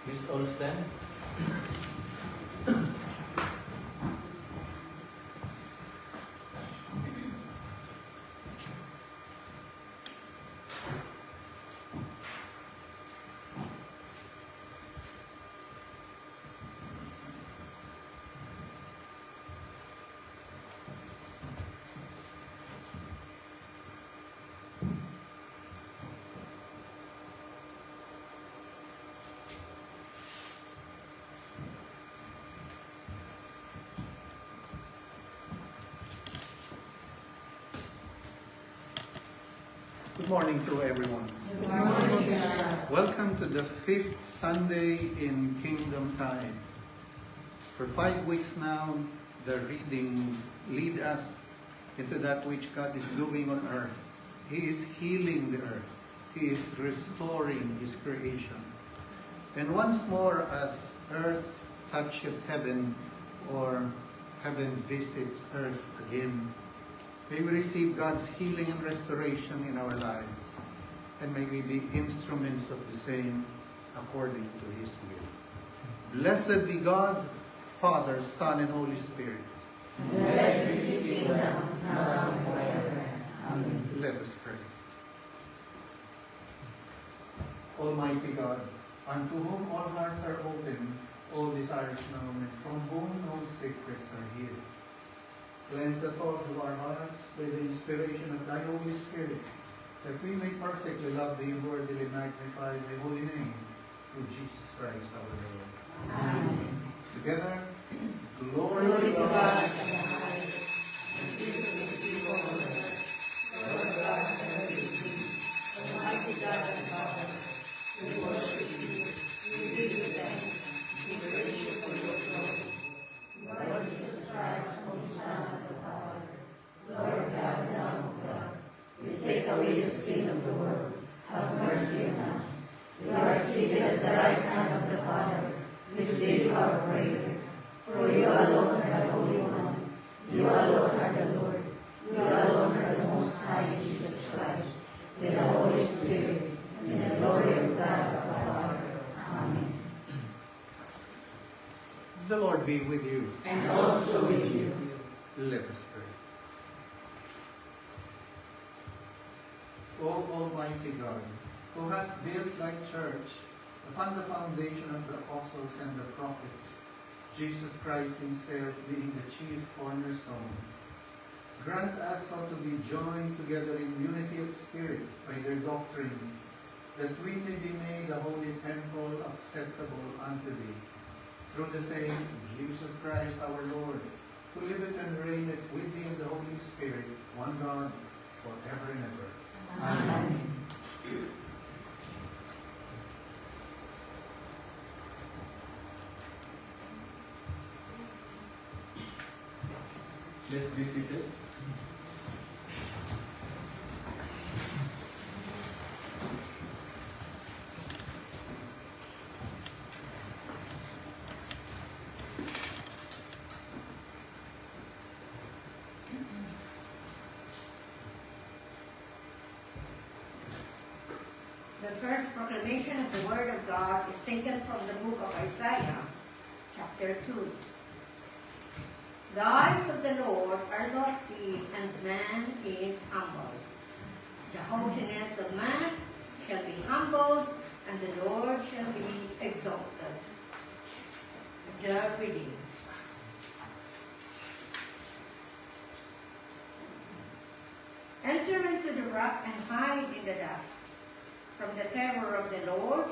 Please all stand. Good morning to everyone. Good morning, God. Welcome to the 5th Sunday in Kingdom Time. For 5 weeks now, the readings lead us into that which God is doing on earth. He is healing the earth. He is restoring His creation. And once more, as earth touches heaven, or heaven visits earth again, may we receive God's healing and restoration in our lives, and may we be instruments of the same according to His will. Blessed be God, Father, Son, and Holy Spirit. Blessed is His kingdom, now and forever. Amen. Let us pray. Almighty God, unto whom all hearts are open, all desires known, and from whom no secrets are hid, cleanse the thoughts of our hearts by the inspiration of Thy Holy Spirit, that we may perfectly love Thee and worthily magnify Thy holy name, through Jesus Christ our Lord. Amen. Together, glory Glory to to God. God in the highest, and peace to His people on earth. Lord God, and peace. Almighty God and Father, we worship You, we give You thanks, we praise You for Your glory. Lord Jesus Christ, Holy Son of the Father, Lord God, Lamb of God, you take away the sin of the world. Have mercy on us. You are seated at the right hand of the Father. Receive our prayer. For You alone are the Holy One. You alone are the Lord. You alone are the Most High Jesus Christ, with the Holy Spirit, in the glory of God the Father. Amen. The Lord be with you. And also with you. Let us pray. O Almighty God, who hast built Thy church upon the foundation of the apostles and the prophets, Jesus Christ Himself being the chief cornerstone, grant us all to be joined together in unity of spirit by their doctrine, that we may be made a holy temple acceptable unto Thee, through the same Jesus Christ our Lord, who liveth and reigneth with Thee in the Holy Spirit, one God, forever and ever. Amen. Let's be seated. The first proclamation of the Word of God is taken from the book of Isaiah, chapter 2. The eyes of the Lord are lofty, and man is humble. The haughtiness of man shall be humbled, and the Lord shall be exalted. The reading. Enter into the rock and hide in the dust, from the terror of the Lord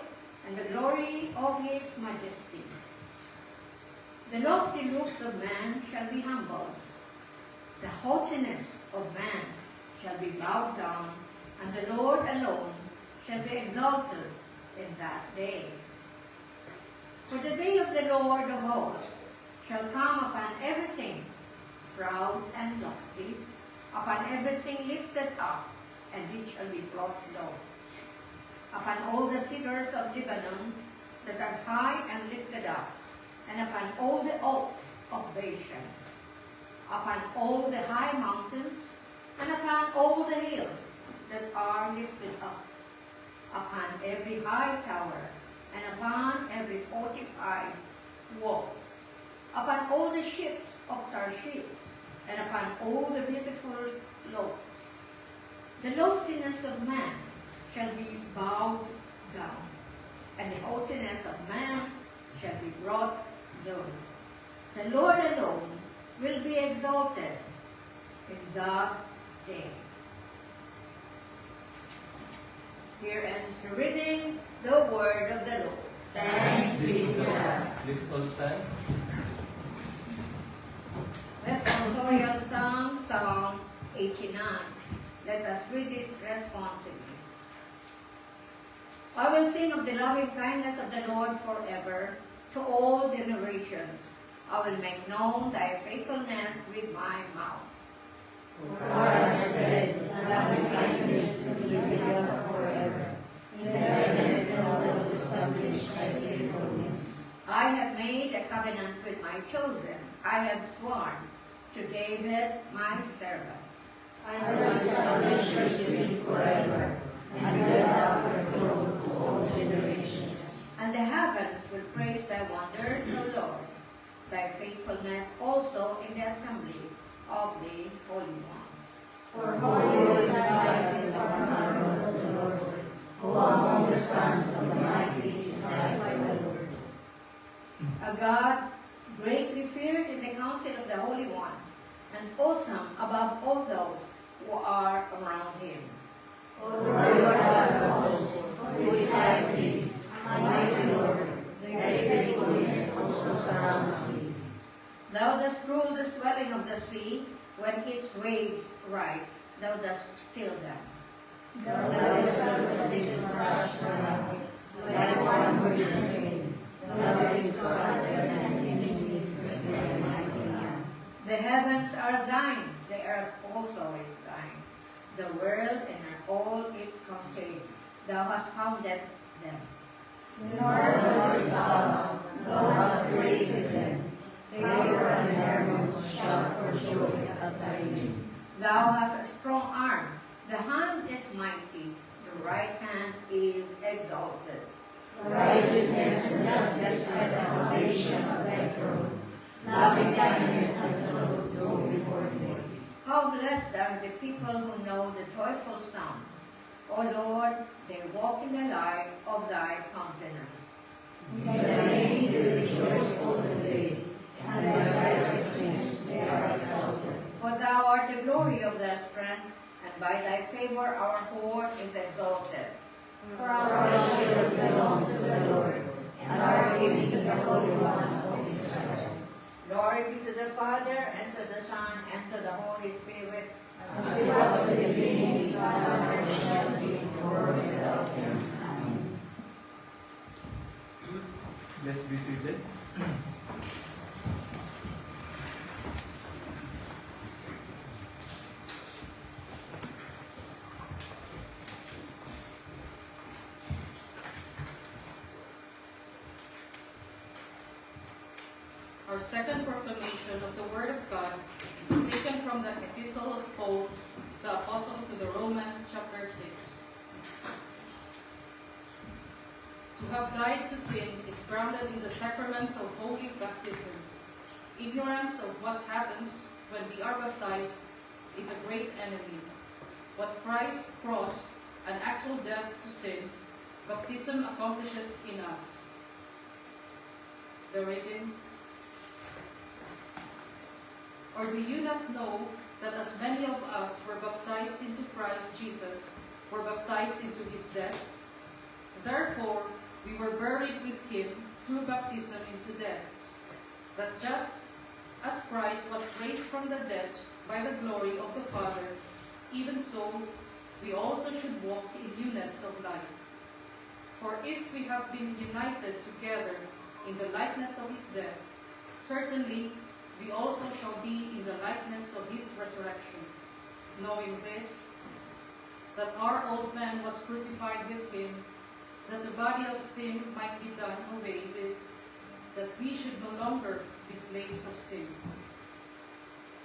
and the glory of His majesty. The lofty looks of man shall be humbled. The haughtiness of man shall be bowed down, and the Lord alone shall be exalted in that day. For the day of the Lord of hosts shall come upon everything proud and lofty, upon everything lifted up, and it shall be brought low. Upon all the cedars of Lebanon that are high and lifted up, and upon all the oaks of Bashan, upon all the high mountains, and upon all the hills that are lifted up, upon every high tower, and upon every wall, upon all the ships of Tarshish, and upon all the beautiful slopes. The loftiness of man shall be bowed down, and the haughtiness of man shall be brought low. The Lord alone will be exalted in that day. Here ends the reading, the word of the Lord. Thanks be to God. Please all stand. Responsorial Psalm, Psalm 89. Let us read it responsibly. I will sing of the loving kindness of the Lord forever, to all generations. I will make known thy faithfulness with my mouth. For I have said, loving kindness will be begun forever. In the heavens thou wilt establish thy faithfulness. I have made a covenant with my chosen. I have sworn to David my servant. I will establish your seed forever, and build up your throne to all generations. And the heavens will praise thy wonders, O Lord, thy faithfulness also in the assembly of the holy ones. For holy is the honor of the Lord, who among the sons of the mighty is thy Lord. A God greatly feared in the council of the holy ones, and awesome above all those who are around him. O Lord God of hosts, who is like thee, mighty Lord, thy faithfulness also surrounds thee. Thou dost rule the swelling of the sea, when its waves rise, thou dost still them. Thou dost its rush around, like one who is afraid. Thou is God and enemies of thy mighty hand. The heavens are thine, the earth also is thine, the world and all it contains. Thou hast founded them. Nor is thou, thou hast created them. They were an herald shout for joy at thy name. Thou hast a strong arm, the hand is mighty, the right hand is exalted. Righteousness and justice are the foundation of thy throne. Loving kindness and truth go before thee. How blessed are the people who know the joyful sound. O Lord, they walk in the light of thy countenance. In thy name they rejoice all the day, and thy righteousness they are exalted. For thou art the glory of their strength, and by thy favor our hoard is exalted. For our shield belongs to the Lord, and our aid to the Holy One of Israel. Glory be to the Father, and to the Son, and to the Holy Spirit. As it was in the beginning, is now, and shall be, world without end. Amen. Let's be seated. Our second proclamation of the Word of God is taken from the Epistle of Paul, the Apostle to the Romans, chapter 6. To have died to sin is grounded in the sacraments of holy baptism. Ignorance of what happens when we are baptized is a great enemy. What Christ's cross, an actual death to sin, baptism accomplishes in us. The reading. Or do you not know that as many of us were baptized into Christ Jesus, were baptized into his death? Therefore, we were buried with him through baptism into death, that just as Christ was raised from the dead by the glory of the Father, even so we also should walk in newness of life. For if we have been united together in the likeness of his death, certainly we also shall be in the likeness of his resurrection, knowing this, that our old man was crucified with him, that the body of sin might be done away with, that we should no longer be slaves of sin.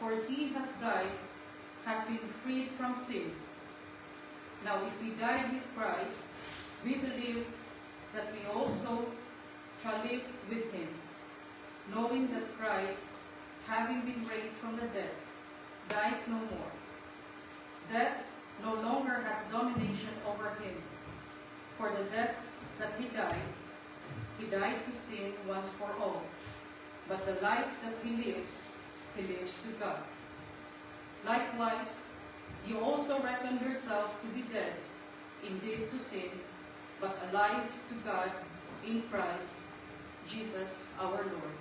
For he has died, has been freed from sin. Now if we died with Christ, we believe that we also shall live with him. knowing that Christ, having been raised from the dead, dies no more. Death no longer has domination over him. For the death that he died to sin once for all. But the life that he lives to God. Likewise, you also reckon yourselves to be dead, indeed to sin, but alive to God in Christ Jesus our Lord.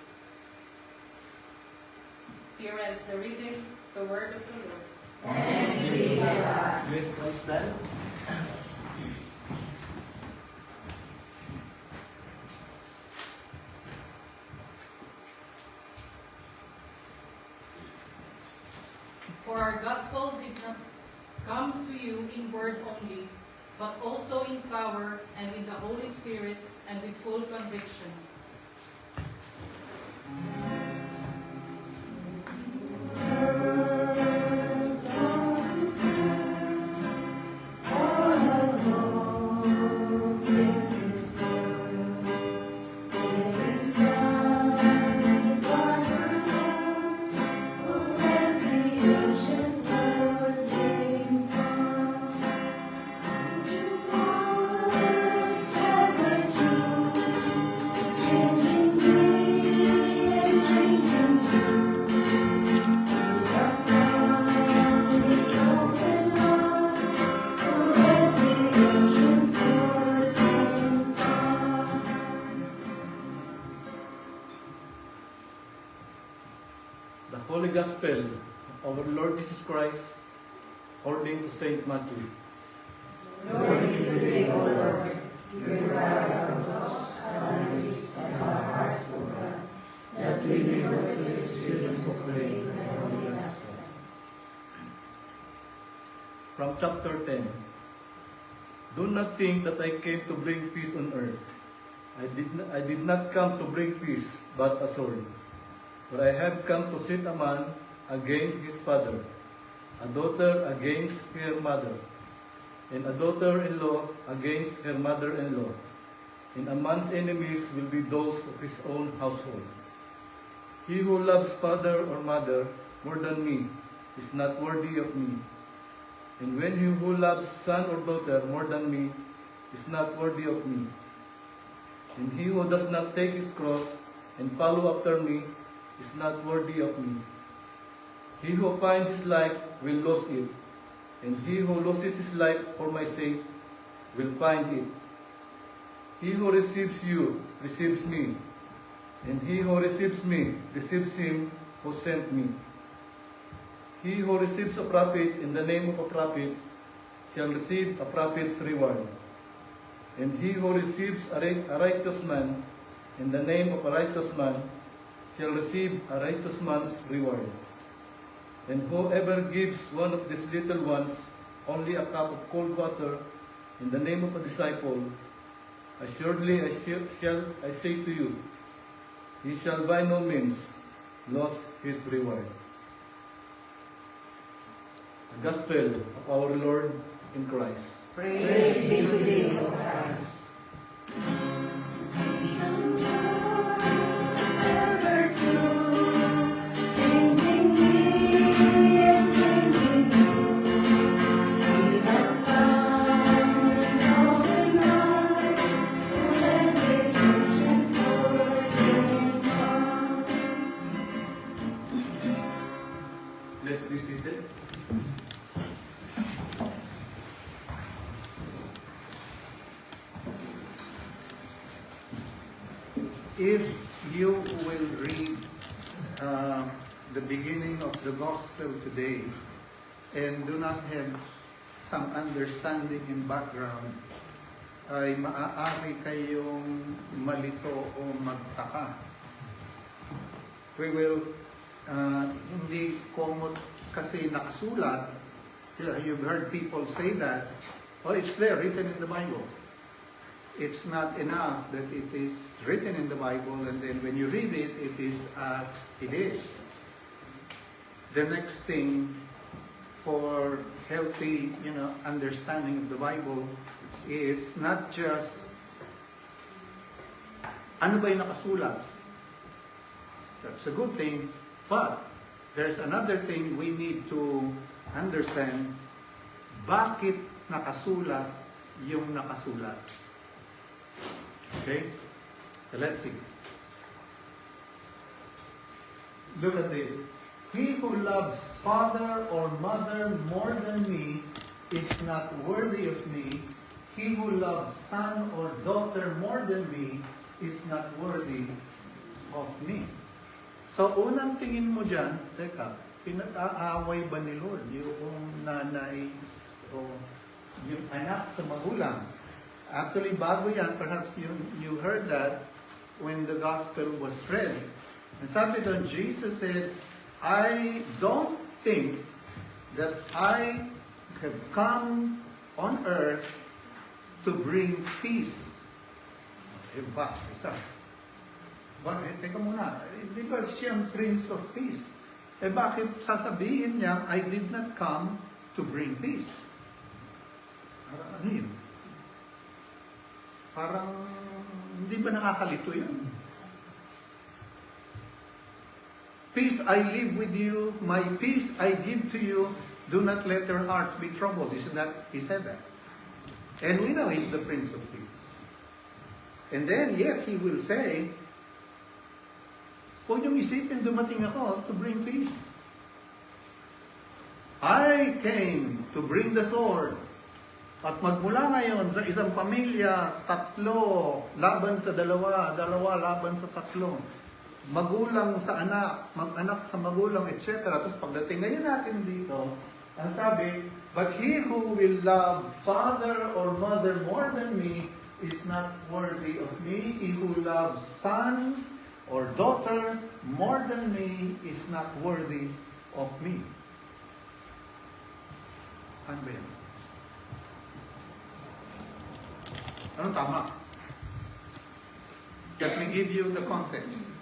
Here ends the reading, the word of the Lord. Thanks be to God. Please all stand. For our gospel did not come to you in word only, but also in power and in the Holy Spirit and with full conviction. The Holy Gospel of our Lord Jesus Christ according to Saint Matthew. Glory to thee, O Lord. You provide our thoughts, our memories, and our hearts, O God, that we may worthily receive and proclaim the Holy Gospel. From chapter 10. Do not think that I came to bring peace on earth. I did not come to bring peace, but a sword. For I have come to set a man against his father, a daughter against her mother, and a daughter-in-law against her mother-in-law. And a man's enemies will be those of his own household. He who loves father or mother more than me is not worthy of me. And when he who loves son or daughter more than me is not worthy of me. And he who does not take his cross and follow after me is not worthy of me. He who finds his life will lose it, and he who loses his life for my sake will find it. He who receives you receives me, and he who receives me receives him who sent me. He who receives a prophet in the name of a prophet shall receive a prophet's reward. And he who receives a righteous man in the name of a righteous man shall receive a righteous man's reward. And whoever gives one of these little ones only a cup of cold water in the name of a disciple, assuredly I say to you, he shall by no means lose his reward. The Gospel of our Lord in Christ. Praise be to thee, O Christ. Let's be seated. If you will read the beginning of the gospel today and do not have some understanding in background, ay maaari kayong malito o magtaka. We will, hindi komot kasi nakasulat. You've heard people say that, oh, it's there, written in the Bible. It's not enough that it is written in the Bible and then when you read it, it is as it is. The next thing for healthy, understanding of the Bible is not just ano ba yung nakasulat, That's a good thing. But there's another thing we need to understand. Bakit nakasulat yung nakasulat? Okay? So let's see. Look at this. He who loves father or mother more than me is not worthy of me. He who loves son or daughter more than me is not worthy of me. So, unang tingin mo dyan, teka, pinag-aaway ba ni Lord yung nanay o yung anak sa magulang? Actually, bago yan, perhaps you heard that when the gospel was read. And sabi doon, Jesus said, I don't think that I have come on earth to bring peace. Iba, isa. Bakit? Teka muna. Because siya ang Prince of Peace. Bakit sasabihin niya, I did not come to bring peace? Ano yun? Parang, hindi ba nakakalito yun? Peace I live with you, my peace I give to you, do not let your hearts be troubled. Isn't that, he said that. And we know he's the Prince of Peace. And then, yet, he will say, huwag niyong isipin, dumating ako to bring peace. I came to bring the sword. At magmula ngayon sa isang pamilya, 3 laban sa 2, 2 laban sa 3. Magulang sa anak, mag-anak sa magulang, etc. Tapos pagdating ngayon natin dito, ang sabi, but he who will love father or mother more than me is not worthy of me. He who loves sons or daughter more than me is not worthy of me. Ano ba yan? Anong tama? Let me give you the context.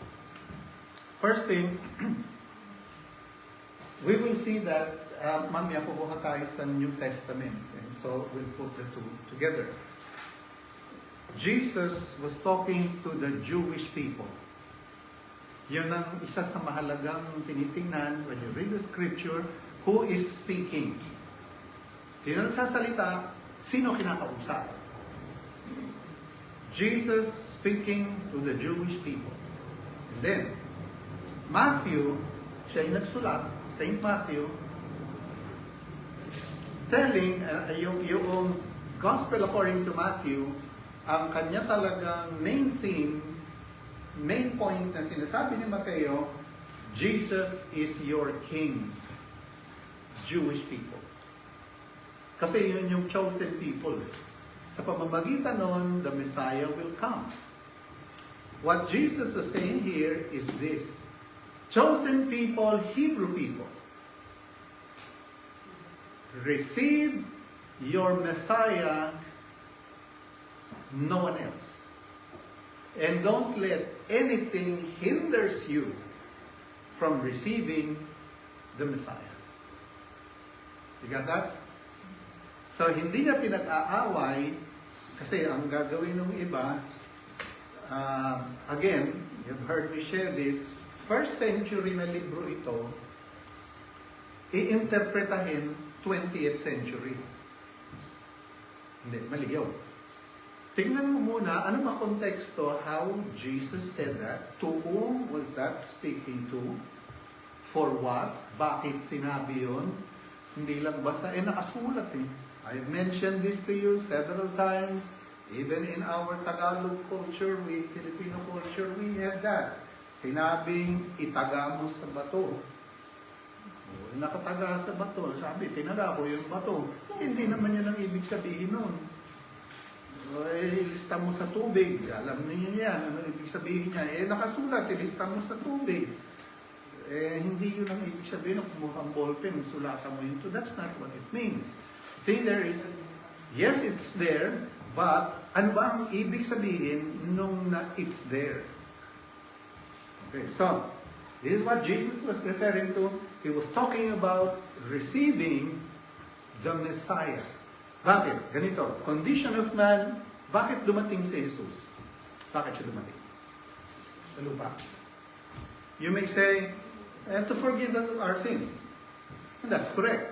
First thing, we will see that, mamaya kukuha tayo sa New Testament. And so, we'll put the two together. Jesus was talking to the Jewish people. Yun ang isa sa mahalagang tinitingnan when you read the scripture, who is speaking. Sino nagsasalita? Sino kinakausap? Jesus speaking to the Jewish people. And then, Matthew, siya yung nagsulat, St. Matthew, telling, yung Gospel according to Matthew, ang kanya talagang main theme, main point na sinasabi ni Mateo, Jesus is your King. Jewish people. Kasi yun yung chosen people. Sa pamamagitan nun, the Messiah will come. What Jesus is saying here is this. Chosen people, Hebrew people, receive your Messiah, no one else. And don't let anything hinders you from receiving the Messiah. You got that? So, hindi niya pinag-aaway kasi ang gagawin ng iba, again, you've heard me share this, first century na libro ito, i-interpretahin 20th century. Hindi, mali yun. Tingnan mo muna, ano ba konteksto, how Jesus said that, to whom was that speaking to, for what, bakit sinabi yun, hindi lang basta, nakasulat eh. I've mentioned this to you several times, even in our Tagalog culture, Filipino culture, we have that. Sinabing, itaga mo sa bato. Nakataga sa bato. Sabi, tinaga ko yung bato. Hindi naman yan ang ibig sabihin nun. Ilista mo sa tubig. Alam niyo yan. Ano ibig sabihin niya? Nakasulat, ilista mo sa tubig. Hindi yun ang ibig sabihin. Kumuhang ballpen, sulatan mo yun. That's not what it means. The thing there is, yes, it's there, but ano ba ang ibig sabihin nung na it's there? Okay, so, this is what Jesus was referring to. He was talking about receiving the Messiah. Bakit? Ganito, condition of man, bakit dumating si Jesus? Bakit siya dumating? Sa lupa. You may say, to forgive us of our sins. And that's correct.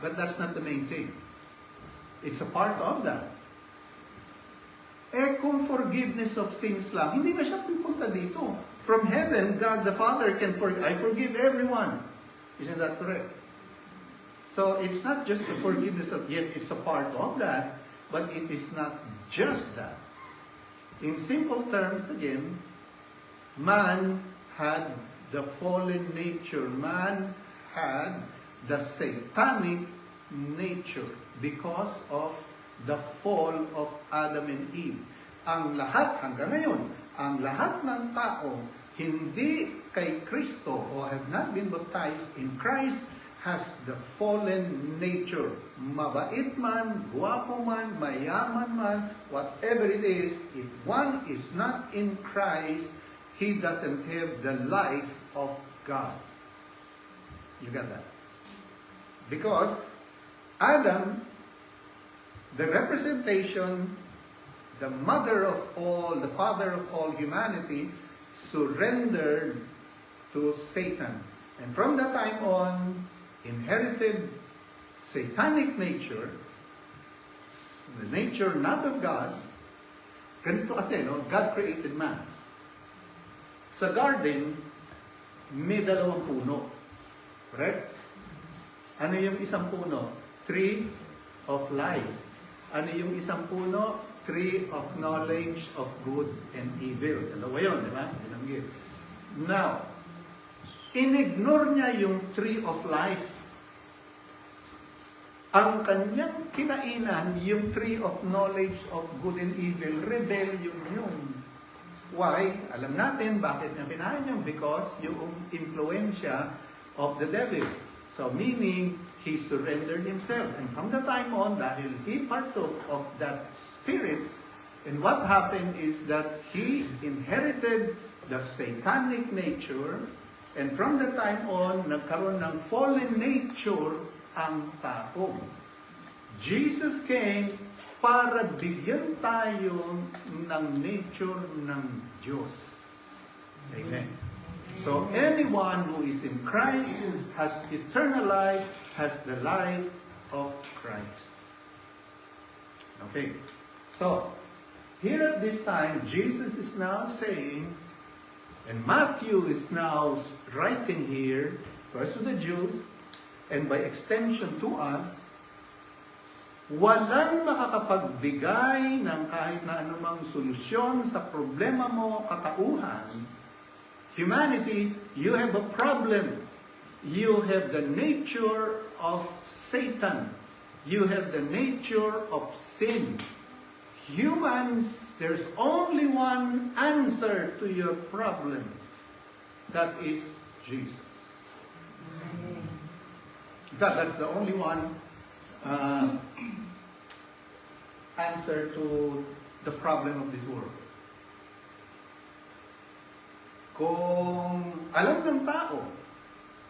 But that's not the main thing. It's a part of that. Kung forgiveness of sins lang, hindi na siya pupunta dito. From heaven, God the Father can I forgive everyone. Isn't that correct? So it's not just the forgiveness of, yes, it's a part of that, but it is not just that. In simple terms, again, man had the fallen nature. Man had the satanic nature because of the fall of Adam and Eve. Ang lahat, hanggang ngayon, ang lahat ng tao hindi kay Kristo o have not been baptized in Christ has the fallen nature. Mabait man, guwapo man, mayaman man, whatever it is, if one is not in Christ, he doesn't have the life of God. You got that? Because Adam, the representation, the mother of all, the father of all humanity, surrendered to Satan. And from that time on, inherited satanic nature, the nature not of God. Ganito kasi, no? God created man. Sa garden, may dalawang puno. Correct? Ano yung isang puno? Tree of life. Ano yung isang puno? Tree of knowledge of good and evil. Dalawa yun, di ba? Binanggit. Now, inignore niya yung tree of life. Ang kanyang kinainan, yung tree of knowledge of good and evil, rebellion yun. Why? Alam natin bakit niya kinain yun. Because yung influensya of the devil. So meaning, he surrendered himself. And from the time on, dahil he partook of that spirit, and what happened is that he inherited the satanic nature, and from the time on, nagkaroon ng fallen nature ang tao. Jesus came para bigyan tayo ng nature ng Diyos. Amen. So anyone who is in Christ has eternal life, has the life of Christ. Okay. So, here at this time, Jesus is now saying, and Matthew is now writing here, first to the Jews, and by extension to us, walang makakapagbigay ng kahit na anumang solusyon sa problema mo, katauhan. Humanity, you have a problem. You have the nature of Satan. You have the nature of sin. Humans, there's only one answer to your problem. That is Jesus. That's the only one answer to the problem of this world. Kung alam ng tao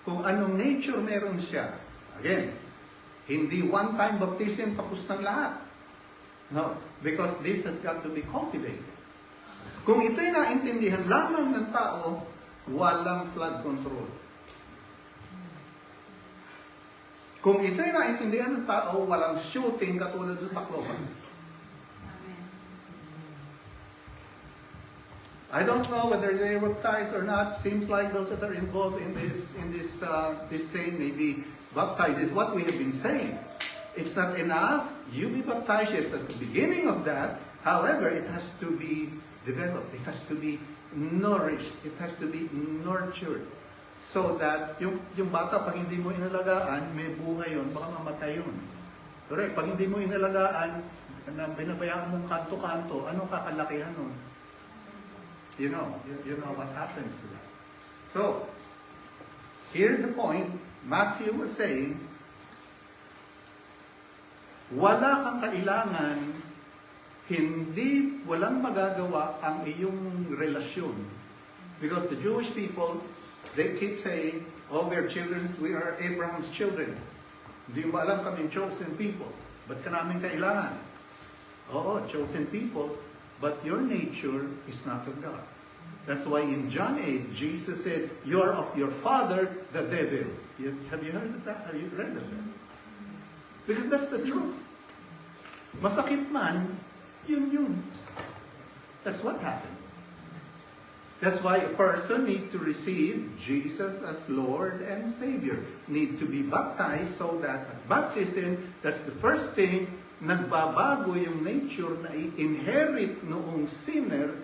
kung anong nature meron siya, again, hindi one-time baptism tapos ng lahat. No, because this has got to be cultivated. Kung ito'y naintindihan lamang ng tao, walang flood control. Kung ito'y naintindihan ng tao, walang shooting katulad sa Tacloban. I don't know whether they were baptized or not. Seems like those that are involved in this thing may be baptized. Is what we have been saying. It's not enough. You be baptized. Yes, that's the beginning of that. However, it has to be developed. It has to be nourished. It has to be nurtured. So that yung bata, pag hindi mo inalagaan, may buhay yun, baka mamatay yun. Correct? Pag hindi mo inalagaan, binabayaan mong kanto-kanto, anong kakalakihan nun? You know what happens to that. So, here the point, Matthew was saying, wala kang kailangan, walang magagawa ang iyong relasyon. Because the Jewish people, they keep saying, oh, we're children, we are Abraham's children. Hindi mo alam kaming chosen people. Ba't ka namin kailangan? Oo, chosen people, but your nature is not of God. That's why in John 8, Jesus said, "You are of your father, the devil." Have you heard of that? Have you read of that? Because that's the truth. Masakit man, yun. That's what happened. That's why a person needs to receive Jesus as Lord and Savior. Need to be baptized so that at baptism, that's the first thing, nagbabago yung nature na i-inherit noong sinner